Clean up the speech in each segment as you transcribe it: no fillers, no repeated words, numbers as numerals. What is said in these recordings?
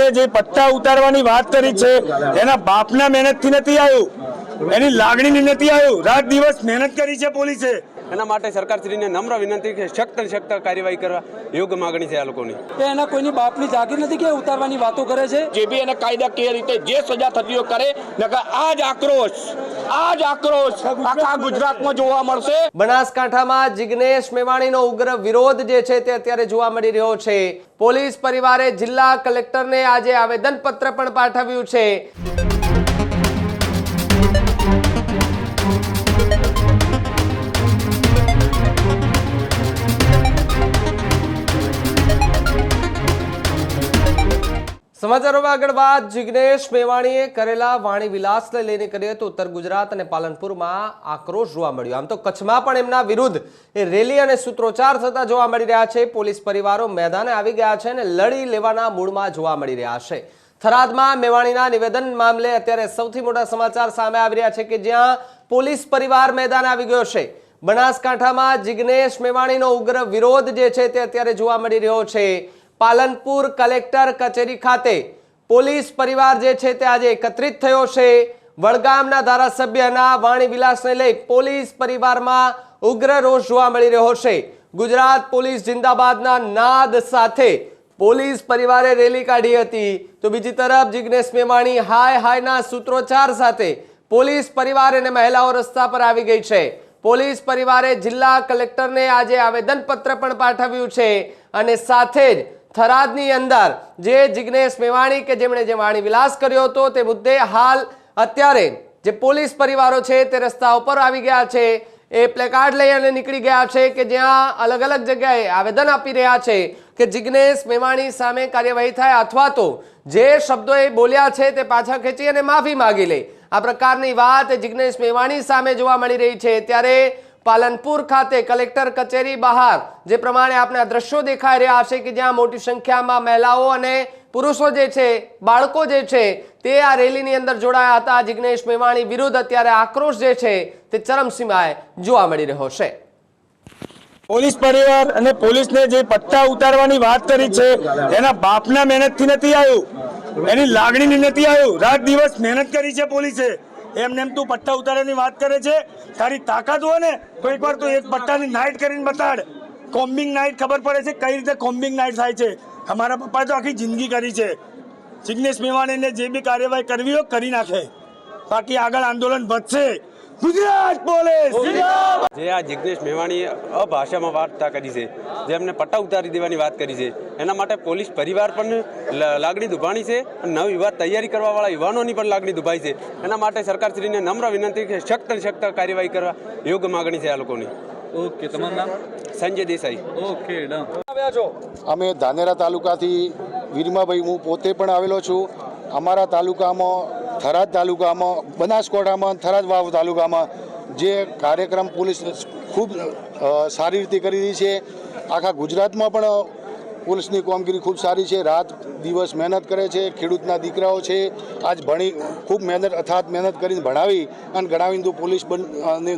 પોલીસને જે પટ્ટા ઉતારવાની વાત કરી છે એના બાપના મહેનતથી નથી આવ્યું, એની લાગણીની નથી આવ્યું. રાત દિવસ મહેનત કરી છે પોલીસે. એના માટે સરકારશ્રીને નમ્ર વિનંતી કે સખ્ત કાર્યવાહી કરવા યોગ્ય માગણી છે આ લોકોની. એના કોઈની બાપની જાગીર નથી કે ઉતારવાની વાતો કરે છે. જે બી એને કાયદાકીય રીતે જે સજા થતી હોય કરે, નકર આ જ આક્રોશ આખા ગુજરાતમાં જોવા મળશે. બનાસકાંઠામાં જિગ્નેશ મેવાણીનો ઉગ્ર વિરોધ જે છે તે અત્યારે જોવા મળી રહ્યો છે. પોલીસ પરિવારે જિલ્લા કલેક્ટરને આજે આવેદનપત્ર પણ પાઠવ્યું છે. સમાચારોમાં આગળ વાત જિગ્નેશ મેવાણીએ કરેલા વાણી વિલાસને લઈને કરીએ તો ઉત્તર ગુજરાત અને પાલનપુરમાં આક્રોશ જોવા મળ્યો. આમ તો કચ્છમાં પણ એમના વિરુદ્ધ રેલી અને સૂત્રોચ્ચાર થતા જોવા મળી રહ્યા છે. પોલીસ પરિવારો મેદાને આવી ગયા છે અને લડી લેવાના મૂડમાં જોવા મળી રહ્યા છે. થરાદમાં મેવાણીના નિવેદન મામલે અત્યારે સૌથી મોટા સમાચાર સામે આવી રહ્યા છે કે જ્યાં પોલીસ પરિવાર મેદાને આવી ગયો છે. બનાસકાંઠામાં જિગ્નેશ મેવાણીનો ઉગ્ર વિરોધ જે છે તે અત્યારે જોવા મળી રહ્યો છે. પાલનપુર કલેક્ટર કચેરી ખાતે પોલીસ પરિવાર જે છે તે આજે એકત્રિત થયો છે. વડગામના ધારાસભ્યના વાણી વિલાસને લઈ પોલીસ પરિવારમાં ઉગ્ર રોષ જોવા મળી રહ્યો છે. ગુજરાત પોલીસ જિંદાબાદના નાદ સાથે પોલીસ પરિવારે રેલી કાઢી હતી, તો બીજી તરફ જિગ્નેશ મેવાણી હાયના સૂત્રોચ્ચાર સાથે પોલીસ પરિવાર અને મહિલાઓ રસ્તા પર આવી ગઈ છે. પોલીસ પરિવારે જિલ્લા કલેક્ટરને આજે આવેદનપત્ર પણ પાઠવ્યું છે અને સાથે જ થરાદની અંદર જે જિગ્નેશ મેવાણી કે જેમણે જે વાણી વિલાસ કર્યો હતો તે મુદ્દે હાલ અત્યારે જે પોલીસ પરિવારો છે તે રસ્તા ઉપર આવી ગયા છે. એ પ્લેકાર્ડ લઈ અને નીકળી ગયા છે કે જ્યાં અલગ અલગ જગ્યાએ આવેદન આપી રહ્યા છે કે જિગ્નેશ મેવાણી સામે કાર્યવાહી થાય અથવા તો જે શબ્દો એ બોલ્યા છે તે પાછા ખેંચી અને માફી માંગી લે. આ પ્રકારની વાત જિગ્નેશ મેવાણી સામે જોવા મળી રહી છે. ત્યારે પાલનપુર ખાતે કલેક્ટર કચેરી બહાર જે પ્રમાણે આપને દ્રશ્યો દેખાઈ રહ્યા છે કે જ્યાં મોટી સંખ્યામાં મહિલાઓ અને પુરુષો જે છે, બાળકો જે છે તે આ રેલીની અંદર જોડાયા હતા. જિગ્નેશ મેવાણી વિરુદ્ધ અત્યારે આક્રોશ જે છે તે ચરમસીમાએ જોવા મળી રહ્યો છે. પોલીસ પરિવાર અને પોલીસને જે પટ્ટા ઉતારવાની વાત કરી છે એના બાપના મહેનતથી નથી આવ્યું, એની લાગણીની નથી આવ્યું. રાત દિવસ મહેનત કરી છે પોલીસે. એમને એમ તું પટ્ટા ઉતારવાની વાત કરે છે? તારી તાકાત હોય ને તો એકવાર તું એક પટ્ટાની નાઇટ કરીને બતાડ. કોમ્બિંગ નાઇટ ખબર પડે છે કઈ રીતે કોમ્બિંગ નાઇટ થાય છે. અમારા પપ્પાએ તો આખી જિંદગી કરી છે. જિગ્નેશ મેવાણીને જે બી કાર્યવાહી કરવી હોય કરી નાખે, બાકી આગળ આંદોલન વધશે. ગુજરાત પોલીસ જે આ જિગ્નેશ મેવાણીએ અભાષામાં વાર્તા કરી છે, જે એમને પટ્ટા ઉતારી દેવાની વાત કરી છે, એના માટે પોલીસ પરિવાર પણ લાગણી દુભાણી છે અને નવ વિવાદ તૈયારી કરવાવાળા યુવાનોની પણ લાગણી દુભાઈ છે. એના માટે સરકારશ્રીને નમ્ર વિનંતી કે સખ્ત કાર્યવાહી કરવા યોગ્ય માગણી છે આ લોકોની. ઓકે, તમારું નામ? સંજય દેસાઈ. ઓકે, અમે ધાનેરા તાલુકાથી વીરમાભાઈ, હું પોતે પણ આવેલો છું. અમારા તાલુકામાં, થરાદ તાલુકામાં, બનાસકાંઠામાં, થરાદ વાવ તાલુકામાં જે કાર્યક્રમ પોલીસ ખૂબ સારી રીતે કરી રહી છે. આખા ગુજરાતમાં પણ પોલીસની કામગીરી ખૂબ સારી છે. રાત દિવસ મહેનત કરે છે. ખેડૂતના દીકરાઓ છે, આજ ભણી ખૂબ અથાત મહેનત કરીને ભણાવી અને ગણાવીને તો પોલીસ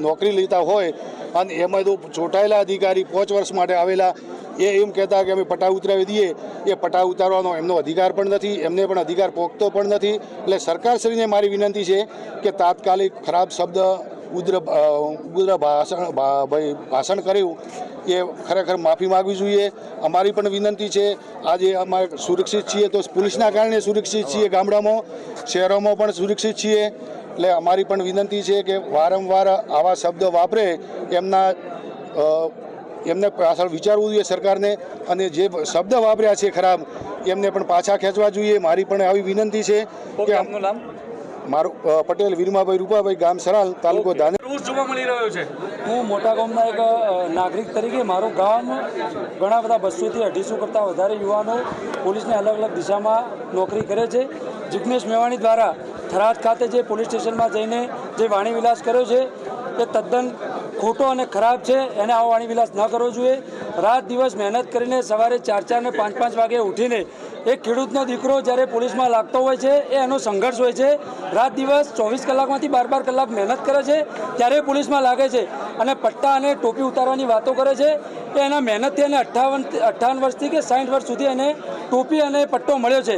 નોકરી લેતા હોય અને એમાં તો ચૂંટાયેલા અધિકારી 5 વર્ષ માટે આવેલા એ એમ કહેતા કે અમે પટ્ટા ઉતરાવી દઈએ. એ પટ્ટા ઉતારવાનો એમનો અધિકાર પણ નથી, એમને પણ અધિકાર પોખતો પણ નથી. એટલે સરકારશ્રીને મારી વિનંતી છે કે તાત્કાલિક ખરાબ શબ્દ ઉગ્ર ભાષણ કર્યું એ ખરેખર માફી માગવી જોઈએ. અમારી પણ વિનંતી છે. આજે અમારે સુરક્ષિત છીએ તો પોલીસના કારણે સુરક્ષિત છીએ, ગામડામાં શહેરોમાં પણ સુરક્ષિત છીએ. એટલે અમારી પણ વિનંતી છે કે વારંવાર આવા શબ્દ વાપરે એમને પાછળ વિચારવું જોઈએ સરકારને, અને જે શબ્દ વાપર્યા છે ખરાબ એમને પણ પાછા ખેંચવા જોઈએ. મારી પણ આવી વિનંતી છે કે આપનું નામ? મારું પટેલ વીરમાભાઈ રૂપાભાઈ, ગામ સરાલ, તાલુકો ધાનેરા. જોવા મળી રહ્યો છે. હું મોટા ગામના એક નાગરિક તરીકે મારું ગામ ઘણા બધા 200 થી 250 કરતાં વધારે યુવાનો પોલીસની અલગ અલગ દિશામાં નોકરી કરે છે. જિગ્નેશ મેવાણી દ્વારા થરાદ ખાતે જે પોલીસ સ્ટેશનમાં જઈને જે વાણી વિલાસ કર્યો છે એ તદ્દન ખોટો અને ખરાબ છે. એને આવો વાણી વિલાસ ન કરવો જોઈએ. રાત દિવસ મહેનત કરીને સવારે 4 અને 5 વાગે ઉઠીને એક ખેડૂતનો દીકરો જ્યારે પોલીસમાં લાગતો હોય છે એ એનો સંઘર્ષ હોય છે, રાત દિવસ 24 કલાકમાંથી 12 કલાક મહેનત કરે છે ત્યારે પોલીસમાં લાગે છે અને પટ્ટા અને ટોપી ઉતારવાની વાતો કરે છે એ એના મહેનતથી એને 58 વર્ષથી કે 60 વર્ષ સુધી એને ટોપી અને પટ્ટો મળ્યો છે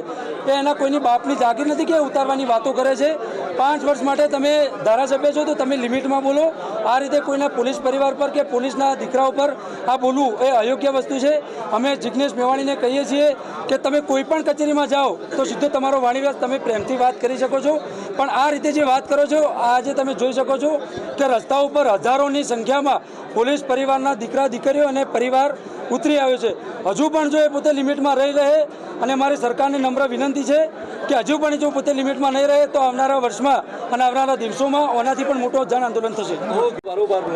એ એના કોઈની બાપની જાગીર નથી કે ઉતારવાની વાતો કરે છે। 5 વર્ષ માટે તમે ધારાસભ્ય છો તો તમે લિમિટમાં બોલો, આ રીતે કોઈના પોલીસ પરિવાર પર કે પોલીસના દીકરાઓ પર આ બોલવું એ અયોગ્ય વસ્તુ છે। અમે જિગ્નેશ મેવાણીને કહીએ છીએ કે તમે કોઈ પણ કચેરીમાં જાઓ તો સીધો તમારો વાણીવિલાસ તમે પ્રેમથી વાત કરી શકો છો, પણ આ રીતે જે વાત કરો છો આજે તમે જોઈ શકો છો કે રસ્તા ઉપર હજારોની સંખ્યામાં પોલીસ પરિવારના દીકરા દીકરીઓ અને પરિવાર ઉતરી આવ્યો છે। હજુ પણ જો એ પોતે લિમિટમાં રહી રહે અને મારી સરકારને નમ્ર વિનંતી છે કે હજુ પણ જો પોતે લિમિટમાં નહીં રહે તો આવનારા વર્ષમાં અને આવનારા દિવસોમાં આનાથી પણ મોટો જન આંદોલન થશે।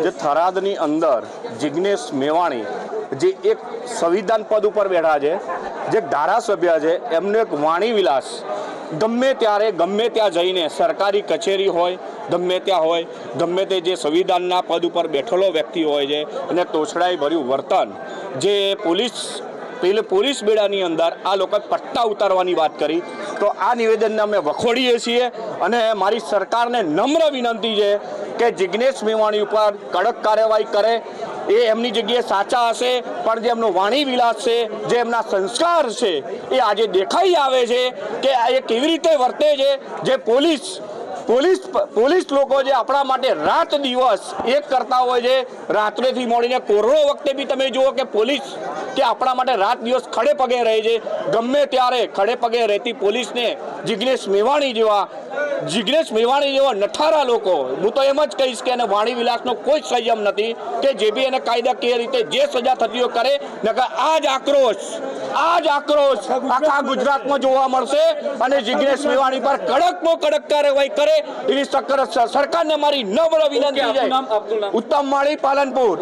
જે થરાદની અંદર જિગ્નેશ મેવાણી જે એક સંવિધાન પદ ઉપર બેઠા છે, જે ધારાસભ્ય છે, એમનો એક વાણી વિલાસ ગમે ત્યારે ગમે ત્યાં જઈને સરકારી કચેરી હોય ગમે ત્યાં હોય ગમે તે જે સંવિધાનના પદ ઉપર બેઠેલો વ્યક્તિ હોય છે અને તોછડાઈ ભર્યું વર્તન જે પોલીસ બેડાની અંદર આ લોકોએ પટ્ટા ઉતારવાની વાત કરી તો આ નિવેદનને અમે વખોડીએ છીએ અને મારી સરકારને નમ્ર વિનંતી છે કે જિગ્નેશ મેવાણી ઉપર કડક કાર્યવાહી કરે। એ એમની જગ્યાએ સાચા હશે પણ જે એમનો વાણી વિલાસ છે, જે એમના સંસ્કાર છે એ આજે દેખાઈ આવે છે કે એ કેવી રીતે વર્તે છે। જે પોલીસ લોકો જે આપણા માટે રાત દિવસ એક કરતા હોય છે, રાત્રેથી મોડીને કોરોના વખતે બી તમે જુઓ કે પોલીસ કે આપણા માટે રાત દિવસ ખડે પગે રહે છે, ગમે ત્યારે ખડે પગે રહેતી પોલીસને જિગ્નેશ મેવાણી જેવા નઠારા લોકો, હું તો એમ જ કહીશ કે એને વાણી વિલાસનો કોઈ સંયમ નથી કે જે બી એને કાયદાકીય રીતે જે સજા થતી હોય કરે, નકર આ જ આક્રોશ આખા ગુજરાતમાં જોવા મળશે અને જિગ્નેશ મેવાણી પર કડકમાં કડક કાર્યવાહી કરે એવી સરકારને મારી નમ્ર વિનંતી છે। ઉત્તમ માળી, પાલનપુર।